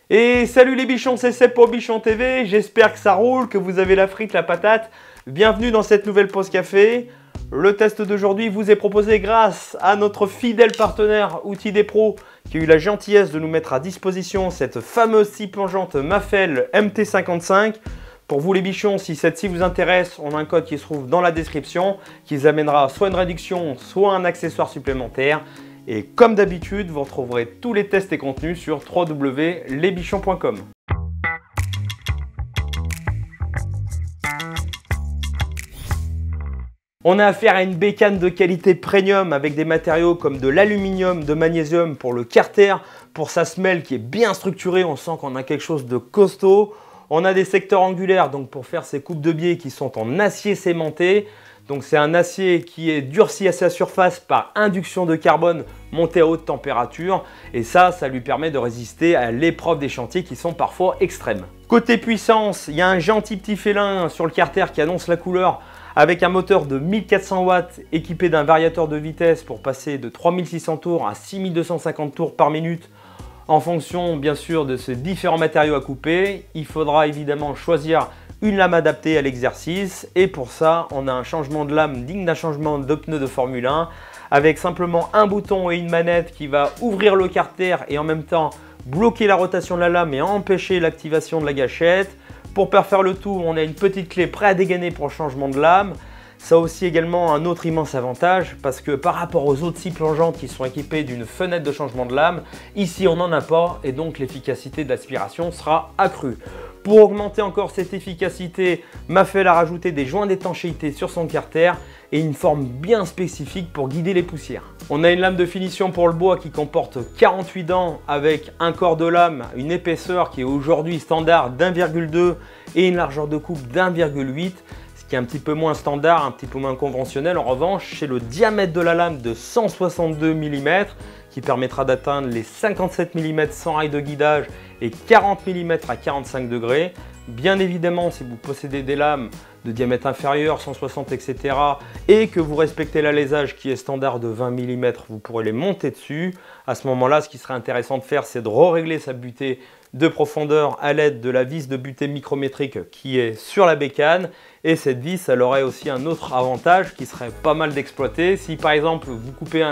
Et salut les bichons, c'est Seb pour Bichon TV, j'espère que ça roule, que vous avez la frite, la patate. Bienvenue dans cette nouvelle pause café. Le test d'aujourd'hui vous est proposé grâce à notre fidèle partenaire Outils des Pros qui a eu la gentillesse de nous mettre à disposition cette fameuse scie plongeante Mafel MT55. Pour vous les bichons, si cette scie vous intéresse, on a un code qui se trouve dans la description qui vous amènera soit une réduction, soit un accessoire supplémentaire. Et comme d'habitude, vous retrouverez tous les tests et contenus sur www.lesbichons.com. On a affaire à une bécane de qualité premium avec des matériaux comme de l'aluminium, de magnésium pour le carter, pour sa semelle qui est bien structurée, on sent qu'on a quelque chose de costaud. On a des secteurs angulaires donc pour faire ces coupes de biais qui sont en acier sémenté. Donc c'est un acier qui est durci à sa surface par induction de carbone monté à haute température et ça lui permet de résister à l'épreuve des chantiers qui sont parfois extrêmes. Côté puissance, il y a un gentil petit félin sur le carter qui annonce la couleur avec un moteur de 1400 watts équipé d'un variateur de vitesse pour passer de 3600 tours à 6250 tours par minute en fonction bien sûr de ces différents matériaux à couper. Il faudra évidemment choisir une lame adaptée à l'exercice et pour ça on a un changement de lame digne d'un changement de pneu de Formule 1 avec simplement un bouton et une manette qui va ouvrir le carter et en même temps bloquer la rotation de la lame et empêcher l'activation de la gâchette. Pour faire le tout, on a une petite clé prête à dégainer pour le changement de lame. Ça a aussi également un autre immense avantage parce que par rapport aux autres scies plongeantes qui sont équipées d'une fenêtre de changement de lame, ici on n'en a pas et donc l'efficacité de l'aspiration sera accrue. Pour augmenter encore cette efficacité, Mafel a rajouté des joints d'étanchéité sur son carter et une forme bien spécifique pour guider les poussières. On a une lame de finition pour le bois qui comporte 48 dents avec un corps de lame, une épaisseur qui est aujourd'hui standard d'1,2 et une largeur de coupe d'1,8. Qui est un petit peu moins standard, un petit peu moins conventionnel. En revanche, c'est le diamètre de la lame de 162 mm qui permettra d'atteindre les 57 mm sans rail de guidage et 40 mm à 45 degrés. Bien évidemment, si vous possédez des lames de diamètre inférieur, 160 etc. et que vous respectez l'alésage qui est standard de 20 mm, vous pourrez les monter dessus. À ce moment-là, ce qui serait intéressant de faire, c'est de régler sa butée de profondeur à l'aide de la vis de butée micrométrique qui est sur la bécane. Et cette vis, elle aurait aussi un autre avantage qui serait pas mal d'exploiter. Si par exemple vous coupez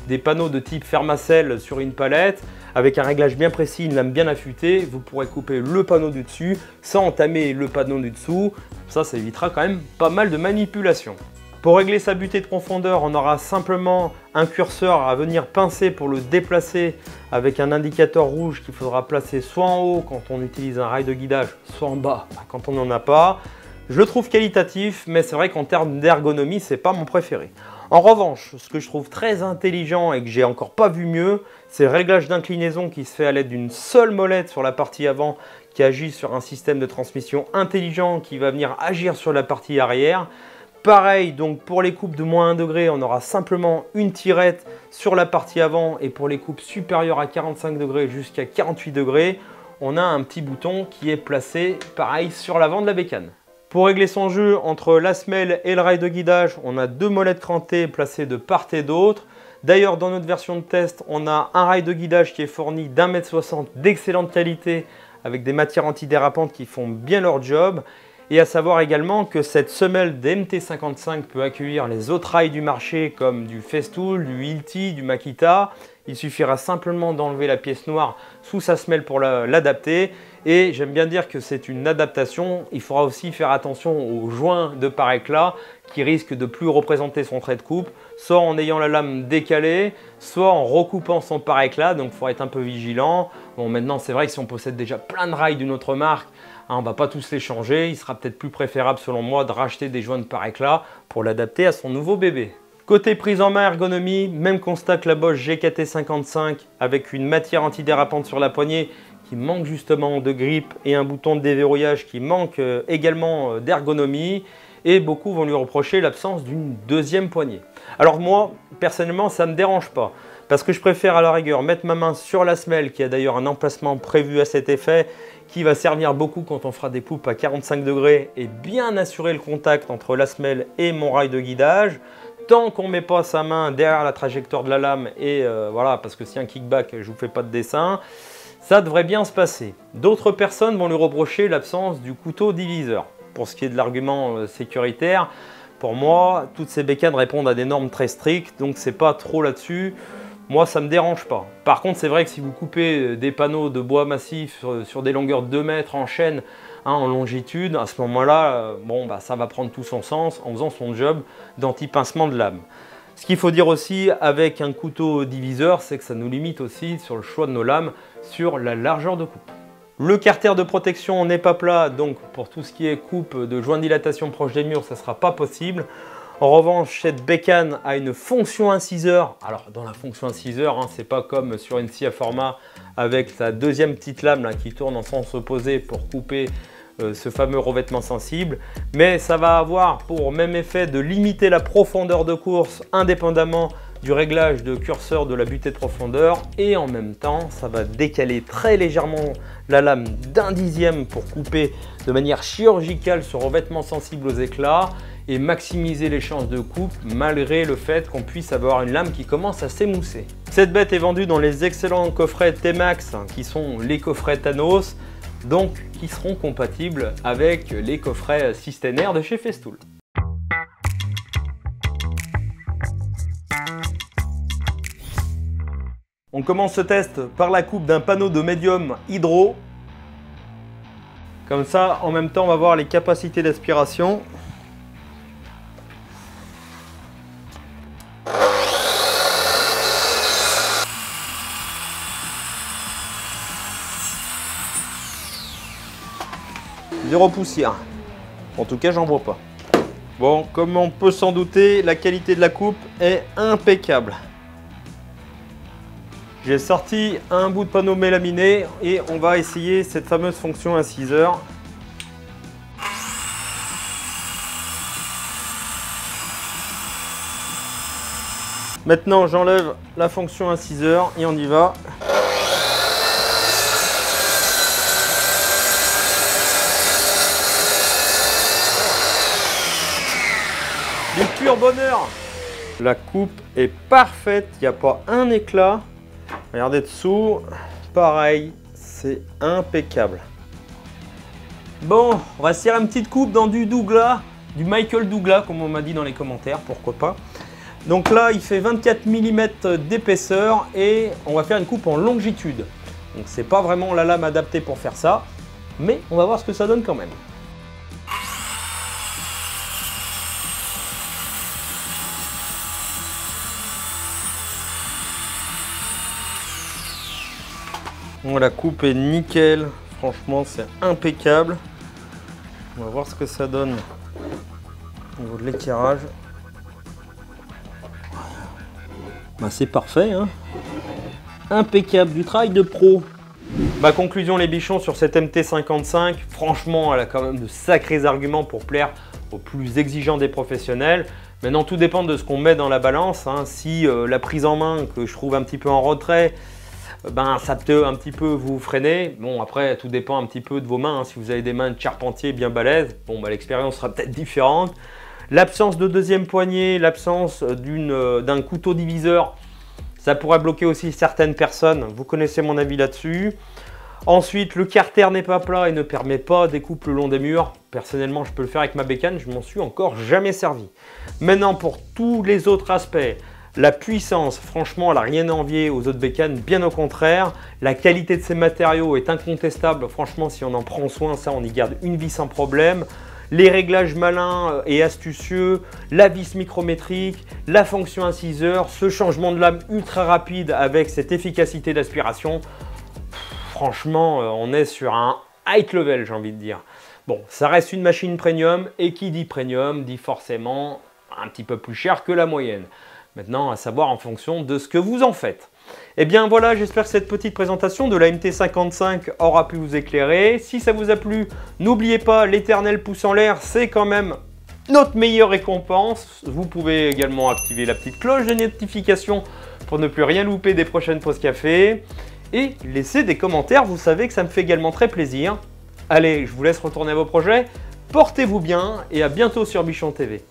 des panneaux de type Fermacell sur une palette, avec un réglage bien précis, une lame bien affûtée, vous pourrez couper le panneau du dessus sans entamer le panneau du dessous. Ça évitera quand même pas mal de manipulations. Pour régler sa butée de profondeur, on aura simplement un curseur à venir pincer pour le déplacer avec un indicateur rouge qu'il faudra placer soit en haut quand on utilise un rail de guidage, soit en bas quand on n'en a pas. Je le trouve qualitatif, mais c'est vrai qu'en termes d'ergonomie, c'est pas mon préféré. En revanche, ce que je trouve très intelligent et que j'ai encore pas vu mieux, c'est le réglage d'inclinaison qui se fait à l'aide d'une seule molette sur la partie avant qui agit sur un système de transmission intelligent qui va venir agir sur la partie arrière. Pareil, donc pour les coupes de moins 1 degré, on aura simplement une tirette sur la partie avant et pour les coupes supérieures à 45 degrés jusqu'à 48 degrés, on a un petit bouton qui est placé pareil sur l'avant de la bécane. Pour régler son jeu entre la semelle et le rail de guidage, on a deux molettes crantées placées de part et d'autre. D'ailleurs, dans notre version de test, on a un rail de guidage qui est fourni d'1,60 m d'excellente qualité avec des matières antidérapantes qui font bien leur job. Et à savoir également que cette semelle DMT55 peut accueillir les autres rails du marché comme du Festool, du Hilti, du Makita. Il suffira simplement d'enlever la pièce noire sous sa semelle pour l'adapter. Et j'aime bien dire que c'est une adaptation. Il faudra aussi faire attention aux joints de par éclat qui risquent de plus représenter son trait de coupe, soit en ayant la lame décalée, soit en recoupant son par éclat. Donc il faut être un peu vigilant. Bon, maintenant c'est vrai que si on possède déjà plein de rails d'une autre marque, on ne va pas tous les changer. Il sera peut-être plus préférable selon moi de racheter des joints de par éclat pour l'adapter à son nouveau bébé. Côté prise en main ergonomie, même constat que la Bosch GKT55 avec une matière antidérapante sur la poignée qui manque justement de grip et un bouton de déverrouillage qui manque également d'ergonomie et beaucoup vont lui reprocher l'absence d'une deuxième poignée. Alors moi, personnellement, ça ne me dérange pas parce que je préfère à la rigueur mettre ma main sur la semelle qui a d'ailleurs un emplacement prévu à cet effet qui va servir beaucoup quand on fera des coupes à 45 degrés et bien assurer le contact entre la semelle et mon rail de guidage. Tant qu'on ne met pas sa main derrière la trajectoire de la lame et voilà, parce que si un kickback, je ne vous fais pas de dessin, Ça devrait bien se passer. D'autres personnes vont lui reprocher l'absence du couteau diviseur. Pour ce qui est de l'argument sécuritaire, pour moi, toutes ces bécanes répondent à des normes très strictes, donc c'est pas trop là-dessus. Moi, ça me dérange pas. Par contre, c'est vrai que si vous coupez des panneaux de bois massif sur des longueurs de 2 mètres en chaîne, en longitude, à ce moment-là, ça va prendre tout son sens en faisant son job d'anti-pincement de lame. Ce qu'il faut dire aussi avec un couteau diviseur, c'est que ça nous limite aussi sur le choix de nos lames, sur la largeur de coupe. Le carter de protection n'est pas plat, donc pour tout ce qui est coupe de joint de dilatation proche des murs, ça ne sera pas possible. En revanche, cette bécane a une fonction inciseur. Alors dans la fonction inciseur, c'est pas comme sur une scie à format avec sa deuxième petite lame là, qui tourne en sens opposé pour couper ce fameux revêtement sensible, mais ça va avoir pour même effet de limiter la profondeur de course indépendamment du réglage de curseur de la butée de profondeur, et en même temps ça va décaler très légèrement la lame d'un dixième pour couper de manière chirurgicale ce revêtement sensible aux éclats et maximiser les chances de coupe malgré le fait qu'on puisse avoir une lame qui commence à s'émousser. Cette bête est vendue dans les excellents coffrets T-Max qui sont les coffrets Thanos, donc qui seront compatibles avec les coffrets Systener de chez Festool. On commence ce test par la coupe d'un panneau de médium hydro. Comme ça, en même temps, on va voir les capacités d'aspiration. Zéro poussière. En tout cas, j'en vois pas. Bon, comme on peut s'en douter, la qualité de la coupe est impeccable. J'ai sorti un bout de panneau mélaminé et on va essayer cette fameuse fonction inciseur. Maintenant, j'enlève la fonction inciseur et on y va. Du pur bonheur. La coupe est parfaite, il n'y a pas un éclat. Regardez dessous, pareil, c'est impeccable. Bon, on va se tirer une petite coupe dans du Douglas, du Michael Douglas, comme on m'a dit dans les commentaires, pourquoi pas. Donc là, il fait 24 mm d'épaisseur et on va faire une coupe en longitude. Donc c'est pas vraiment la lame adaptée pour faire ça, mais on va voir ce que ça donne quand même. Bon, la coupe est nickel, franchement c'est impeccable. On va voir ce que ça donne au niveau de l'étirage. Bah, c'est parfait, hein. Impeccable, du travail de pro. Ma conclusion les bichons sur cette MT55, franchement elle a quand même de sacrés arguments pour plaire aux plus exigeants des professionnels. Maintenant tout dépend de ce qu'on met dans la balance, hein. Si la prise en main que je trouve un petit peu en retrait, ça peut un petit peu vous freiner. Bon, après, tout dépend un petit peu de vos mains, hein. Si vous avez des mains de charpentier bien balèzes, l'expérience sera peut-être différente. L'absence de deuxième poignée, l'absence d'un couteau diviseur, ça pourrait bloquer aussi certaines personnes. Vous connaissez mon avis là-dessus. Ensuite, le carter n'est pas plat et ne permet pas des coupes le long des murs. Personnellement, je peux le faire avec ma bécane, je m'en suis encore jamais servi. Maintenant, pour tous les autres aspects, la puissance, franchement, elle n'a rien à envier aux autres bécanes, bien au contraire. La qualité de ces matériaux est incontestable. Franchement, si on en prend soin, ça, on y garde une vie sans problème. Les réglages malins et astucieux, la vis micrométrique, la fonction inciseur, ce changement de lame ultra rapide avec cette efficacité d'aspiration. Franchement, on est sur un high level, j'ai envie de dire. Bon, ça reste une machine premium et qui dit premium dit forcément un petit peu plus cher que la moyenne. Maintenant, à savoir en fonction de ce que vous en faites. Et bien voilà, j'espère que cette petite présentation de la MT55 aura pu vous éclairer. Si ça vous a plu, n'oubliez pas, l'éternel pouce en l'air, c'est quand même notre meilleure récompense. Vous pouvez également activer la petite cloche de notification pour ne plus rien louper des prochaines pauses café. Et laisser des commentaires, vous savez que ça me fait également très plaisir. Allez, je vous laisse retourner à vos projets. Portez-vous bien et à bientôt sur Bichon TV.